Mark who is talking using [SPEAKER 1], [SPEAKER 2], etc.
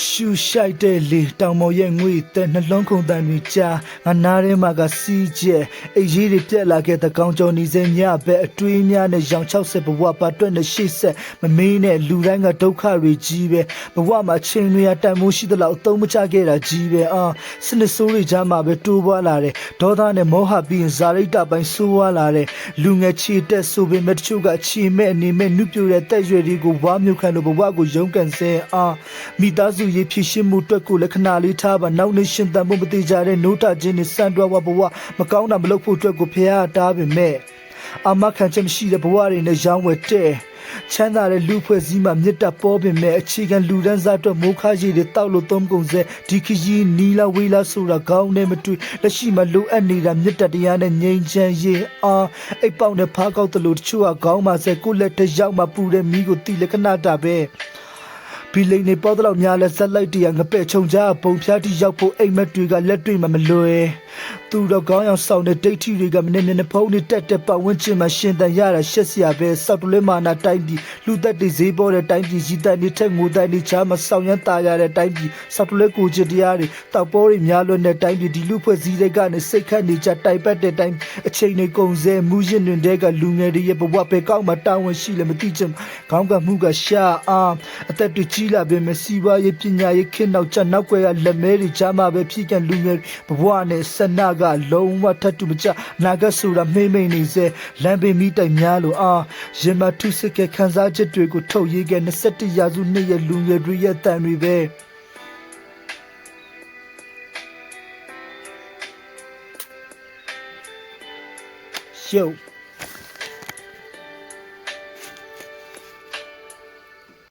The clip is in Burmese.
[SPEAKER 1] ရှူရှိုက်တဲ့လေတောင်ပေါ်ရဲ့ငွေတဲ့နှလုံးခုန်တန်တွေကြားငါနားထဲမှာကစီးကျဲအေးကြီးတွေပြက်လာခဲ့တဲ့ကောင်းကြော်နေစညပဲအတွေးများနဲ့ရောင်60ဘဝပါတွက်နဲ့ရှေ့ဆက်မမေးနဲ့လူတိုင်းကဒုက္ခတွေကြီးပဲဘဝမှာချိန်တွေတန်မိုးရှိသလောက်အသုံးမချခဲ့တာကြီးပဲစနစ်ဆိုးတွေကြားမှာပဲတိုးပွားလာတယ်ဒေါသနဲ့မောဟပြီးရင်ဇာရိတပိုင်းဆိုးွားလာတယ်လူငယ်ချီတက်ဆိုပေမဲ့တချို့ကချီမဲ့အနေမဲ့နှုတ်ပြတဲ့တက်ရွယ်တွေကိုဝါမျိုးခံလို့ဘဝကိုရုန်းကန်စေမိသားစုရေးဖြစ်ရှင်းမှုအတွက်ကိုလက္ခဏာလေးထားပါနောက်နေရှင်တန်မှုမတိကြတဲ့နိုးထခြင်းနဲ့စံတွားဘဝမကောင်းတာမလုပ်ဖို့အတွက်ကိုဖျားတားပေမဲ့အမခံချက်မရှိတဲ့ဘဝတွေနဲ့ရောင်းဝယ်တဲ့ချမ်းသာတဲ့လူဖွဲ့စည်းမှာမြစ်တာပေါ်ပင်မဲ့အခြေခံလူဒန်းစားအတွက်မိုးခါရည်တွေတောက်လို့သုံးကုန်စေဒီခရီးနီလာဝေးလာဆိုတာကောင်းနဲ့မတွေ့လက်ရှိမှာလိုအပ်နေတာမြစ်တာတရားနဲ့ငြိမ်းချမ်းရေးအိပ်ပေါက်နဲ့ဖားကောက်တလို့တချို့ကခေါင်းမှာဆက်ကိုလက်တရောက်မှပူတဲ့မိကိုတိလက္ခဏာတာပဲဘီလိန်နေပေါ်တော့များလဲဇက်လိုက်တရားငပဲ့ချုံကြပုံဖြားတိရောက်ဖို့အိမ်မက်တွေကလက်တွေ့မှမလွယ်သူတော့ကောင်းအောင်ဆောင်တဲ့ဒိတ်ထီတွေကမနေမျက်နှာဖုံးနဲ့တက်တက်ပတ်ဝန်းကျင်မှာရှင်တန်ရတာရှက်စရာပဲစောက်တလဲမာနာတိုင်းပြည်လူသက်တွေဈေးပေါ်တဲ့တိုင်းပြည်ရည်တန်တွေထက်ငိုတန်တွေချားမဆောင်ရမ်းตาရတဲ့တိုင်းပြည်စောက်တလဲကိုချစ်တရားတွေတောက်ပေါ်တွေများလွန်းတဲ့တိုင်းပြည်ဒီလူဖွဲ့စည်းတွေကနေစိတ်ခတ်နေကြတိုက်ပတ်တဲ့တိုင်းအချိန်တွေကုန်စဲမူးရင်တွင်တဲ့ကလူငယ်တွေရဲ့ဘဝပဲကောက်မှတာဝန်ရှိလည်းမသိချင်ခေါင်းကမှုကရှာအသက်တွေကြီးလာပေမဲ့စီးပွားရေးပညာရေးခေတ်နောက်ကျနောက်ွယ်ရလက်မဲတွေချားမှပဲဖြစ်ကန်လူငယ်ဘဝနဲ့ဆန္ဒကလုံးဝထတ်တူမချနာဂတ်ဆိုတာမိမ့်မိန်နေစေလမ်းပင်မိတိုင်များလို့ရင်မထုစစ်ကခံစားချက်တွေကိုထုတ်ရေးခဲ့21ရာစုနှစ်ရဲ့လူငယ်တွေရဲ့တန်တွေပဲYo